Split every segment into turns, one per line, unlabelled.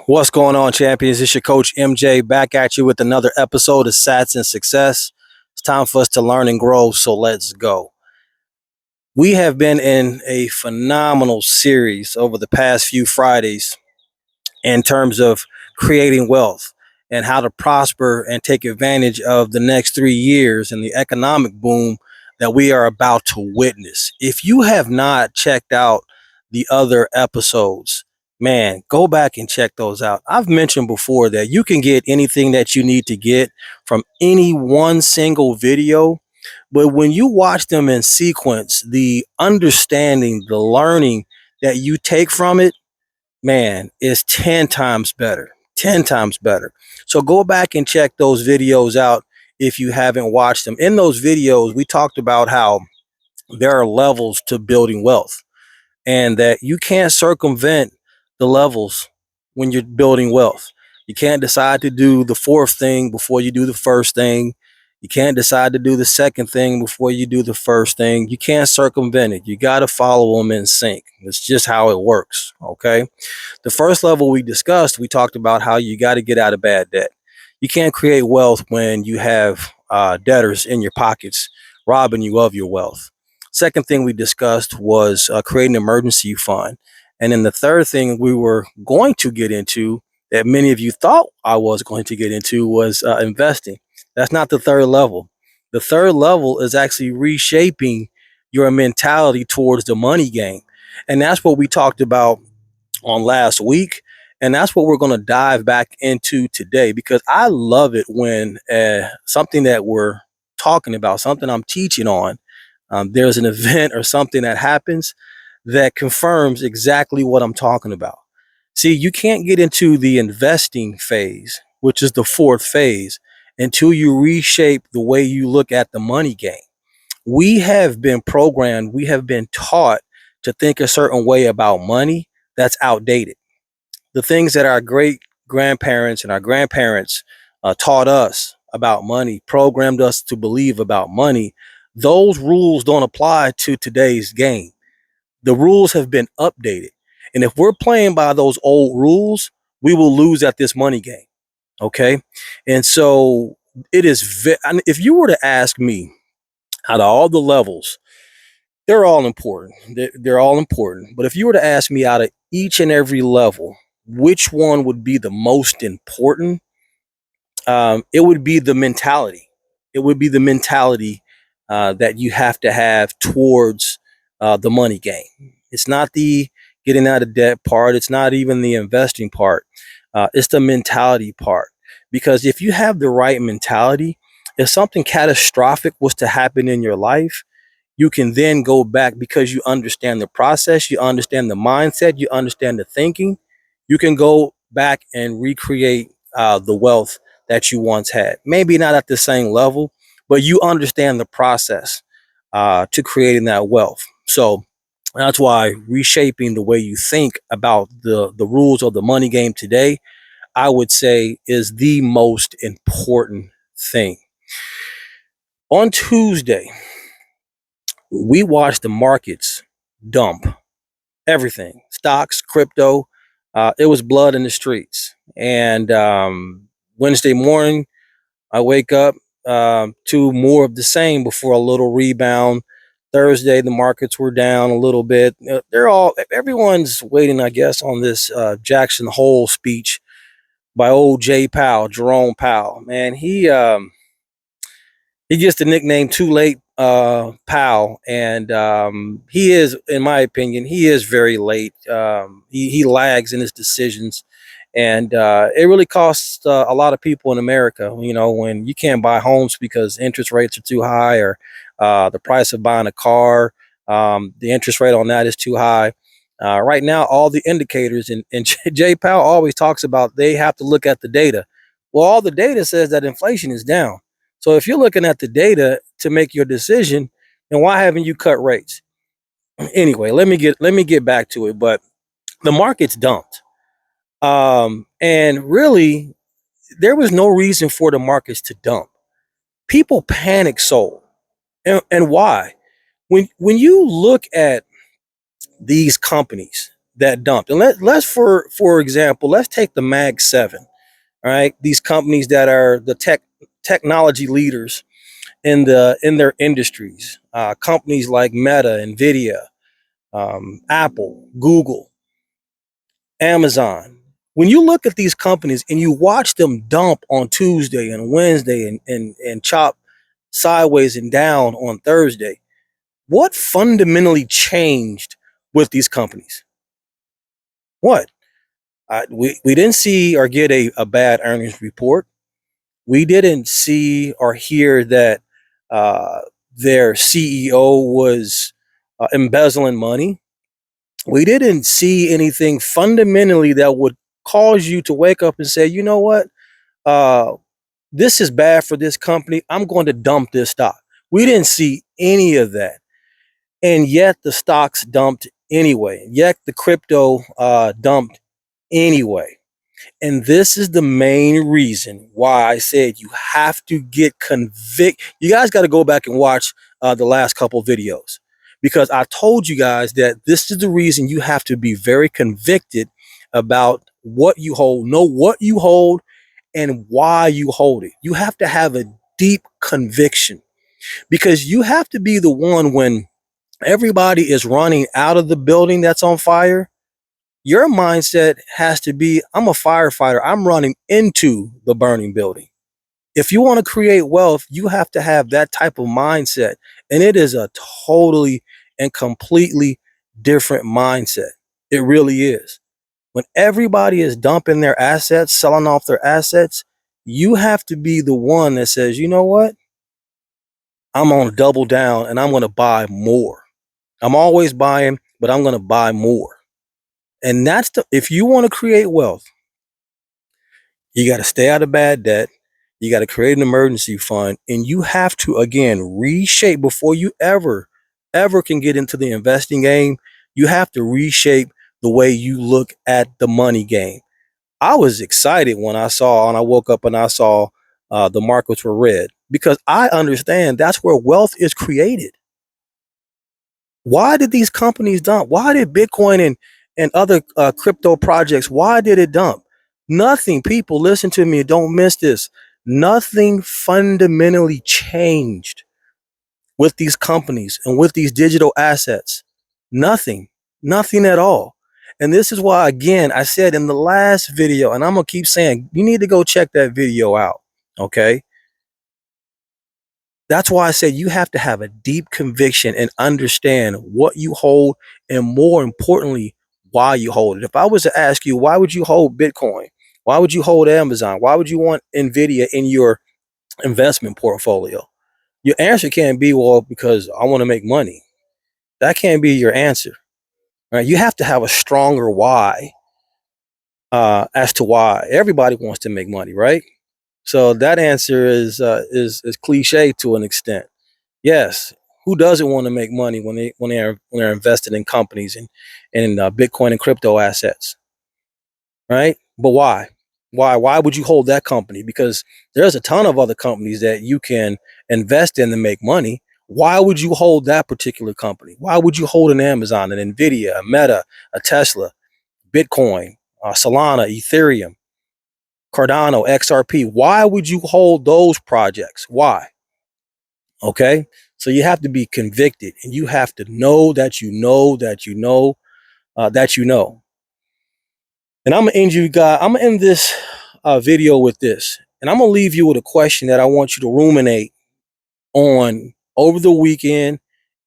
What's going on, champions? It's your coach MJ back at you with another episode of Sats and Success. It's time for us to learn and grow, so let's go. We have been in a phenomenal series over the past few Fridays in terms of creating wealth and how to prosper and take advantage of the next 3 years and the economic boom that we are about to witness. If you have not checked out the other episodes, man, go back and check those out. I've mentioned before that you can get anything that you need to get from any one single video, but when you watch them in sequence, the understanding, the learning that you take from it, man, is 10 times better. 10 times better. So go back and check those videos out if you haven't watched them. In those videos, we talked about how there are levels to building wealth and that you can't circumvent the levels when you're building wealth. You can't decide to do the fourth thing before you do the first thing. You can't decide to do the second thing before you do the first thing. You can't circumvent it. You got to follow them in sync. It's just how it works. Okay. The first level we discussed, we talked about how you got to get out of bad debt. You can't create wealth when you have debtors in your pockets robbing you of your wealth. Second thing we discussed was creating an emergency fund. And then the third thing we were going to get into that many of you thought I was going to get into was investing. That's not the third level. The third level is actually reshaping your mentality towards the money game. And that's what we talked about on last week. And that's what we're going to dive back into today, because I love it when something that we're talking about, something I'm teaching on, there's an event or something that happens that confirms exactly what I'm talking about. See, you can't get into the investing phase, which is the fourth phase, until you reshape the way you look at the money game. We have been programmed, we have been taught to think a certain way about money that's outdated. The things that our great grandparents and our grandparents taught us about money, programmed us to believe about money, those rules don't apply to today's game. The rules have been updated. And if we're playing by those old rules, we will lose at this money game. Okay. And so it is, if you were to ask me out of all the levels, they're all important. They're all important. But if you were to ask me out of each and every level, which one would be the most important? It would be the mentality. It would be the mentality that you have to have towards the money game. It's not the getting out of debt part. It's not even the investing part. It's the mentality part. Because if you have the right mentality, if something catastrophic was to happen in your life, you can then go back because you understand the process, you understand the mindset, you understand the thinking. You can go back and recreate the wealth that you once had. Maybe not at the same level, but you understand the process to creating that wealth. So that's why reshaping the way you think about the rules of the money game today, I would say, is the most important thing. On Tuesday, we watched the markets dump everything, stocks, crypto. It was blood in the streets. And Wednesday morning, I wake up to more of the same before a little rebound. Thursday, the markets were down a little bit. Everyone's waiting, I guess, on this Jackson Hole speech by old Jerome Powell. Man, he gets the nickname Too Late Powell, and he is, in my opinion, he is very late. He lags in his decisions, and it really costs a lot of people in America. You know, when you can't buy homes because interest rates are too high, or the price of buying a car, the interest rate on that is too high. Right now, all the indicators, and Jay Powell always talks about they have to look at the data. Well, all the data says that inflation is down. So if you're looking at the data to make your decision, then why haven't you cut rates? Anyway, let me get back to it. But the market's dumped, and really, there was no reason for the markets to dump. People panic sold, and why? When you look at these companies that dumped. And let's for example, let's take the Mag 7. All right, these companies that are the technology leaders in their industries, companies like Meta, Nvidia, Apple, Google, Amazon. When you look at these companies and you watch them dump on Tuesday and Wednesday and chop sideways and down on Thursday, what fundamentally changed with these companies? What? We didn't see or get a bad earnings report. We didn't see or hear that uh, their CEO was embezzling money. We didn't see anything fundamentally that would cause you to wake up and say, you know what, uh, this is bad for this company. I'm going to dump this stock. We didn't see any of that, and yet the stocks dumped anyway. Yet the crypto dumped anyway. And this is the main reason why I said you have to get convict. You guys got to go back and watch the last couple videos, because I told you guys that this is the reason you have to be very convicted about what you hold, know what you hold, and why you hold it. You have to have a deep conviction, because you have to be the one when everybody is running out of the building that's on fire. Your mindset has to be, I'm a firefighter. I'm running into the burning building. If you want to create wealth, you have to have that type of mindset. And it is a totally and completely different mindset. It really is. When everybody is dumping their assets, selling off their assets, you have to be the one that says, you know what? I'm going to double down and I'm going to buy more. I'm always buying, but I'm going to buy more. And that's if you want to create wealth, you got to stay out of bad debt. You got to create an emergency fund, and you have to, again, reshape before you ever can get into the investing game. You have to reshape the way you look at the money game. I was excited when I woke up and I saw the markets were red, because I understand that's where wealth is created. Why did these companies dump? Why did Bitcoin and other crypto projects, why did it dump? Nothing. People, listen to me. Don't miss this. Nothing fundamentally changed with these companies and with these digital assets. Nothing. Nothing at all. And this is why, again, I said in the last video, and I'm going to keep saying, you need to go check that video out. Okay. That's why I say you have to have a deep conviction and understand what you hold, and more importantly, why you hold it. If I was to ask you, why would you hold Bitcoin? Why would you hold Amazon? Why would you want Nvidia in your investment portfolio? Your answer can't be, well, because I want to make money. That can't be your answer. Right? You have to have a stronger why as to why. Everybody wants to make money, right? So that answer is cliche to an extent. Yes, who doesn't want to make money when they're invested in companies and Bitcoin and crypto assets, right? But why? Why would you hold that company? Because there's a ton of other companies that you can invest in to make money. Why would you hold that particular company? Why would you hold an Amazon, an Nvidia, a Meta, a Tesla, Bitcoin, Solana, Ethereum, Cardano, XRP? Why would you hold those projects? Why? Okay. So you have to be convicted, and you have to know that you know that you know that you know. And I'm gonna end you guys. I'm gonna end this video with this, and I'm gonna leave you with a question that I want you to ruminate on over the weekend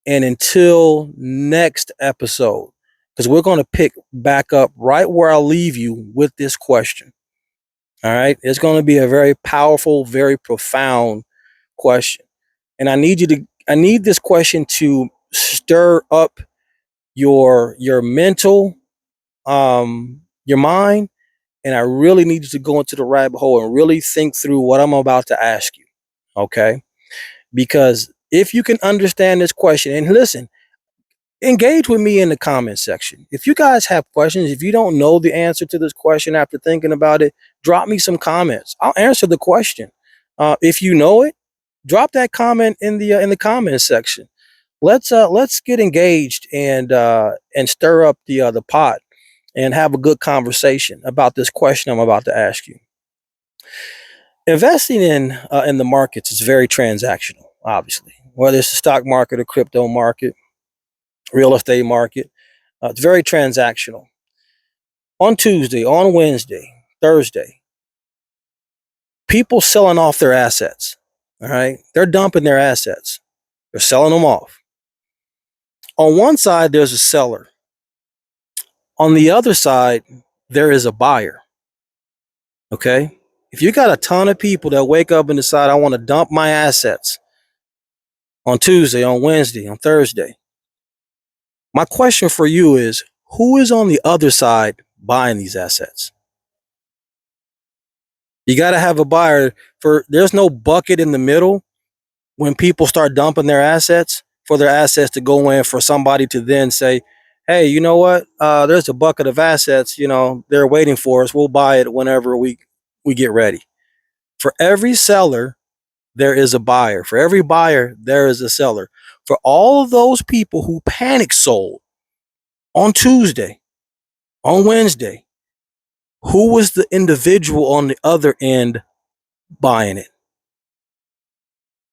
and until next episode, because we're gonna pick back up right where I leave you with this question. All right, it's gonna be a very powerful, very profound question. And I need this question to stir up your mental, your mind, and I really need you to go into the rabbit hole and really think through what I'm about to ask you. Okay? Because if you can understand this question, and listen, engage with me in the comment section. If you guys have questions, if you don't know the answer to this question after thinking about it, drop me some comments. I'll answer the question. If you know it, drop that comment in the comment section. Let's get engaged and stir up the pot. and have a good conversation about this question I'm about to ask you. Investing in the markets is very transactional, obviously, whether it's the stock market or crypto market, real estate market. It's very transactional. On Tuesday, on Wednesday, Thursday, people selling off their assets. All right, they're dumping their assets. They're selling them off. On one side, there's a seller. On the other side, there is a buyer. Okay, if you got a ton of people that wake up and decide I want to dump my assets on Tuesday, on Wednesday, on Thursday, my question for you is, who is on the other side buying these assets? You got to have a buyer. There's no bucket in the middle when people start dumping their assets, for their assets to go in for somebody to then say, hey, you know what? There's a bucket of assets, they're waiting for us. We'll buy it whenever we get ready. For every seller, there is a buyer. For every buyer, there is a seller. For all of those people who panic sold on Tuesday, on Wednesday, who was the individual on the other end buying it?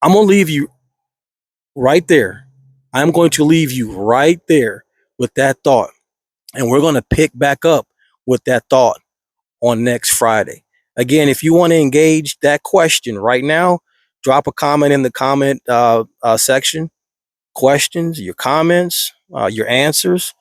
I'm going to leave you right there. I'm going to leave you right there with that thought. And we're going to pick back up with that thought on next Friday. Again, if you want to engage that question right now, drop a comment in the comment section. Questions, your comments, your answers.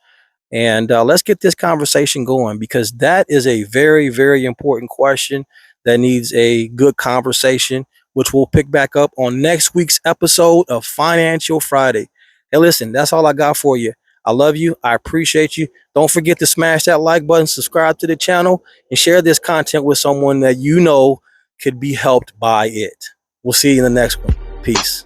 And let's get this conversation going, because that is a very, very important question that needs a good conversation, which we'll pick back up on next week's episode of Financial Friday. Hey, listen, that's all I got for you. I love you. I appreciate you. Don't forget to smash that like button, subscribe to the channel, and share this content with someone that you know could be helped by it. We'll see you in the next one. Peace.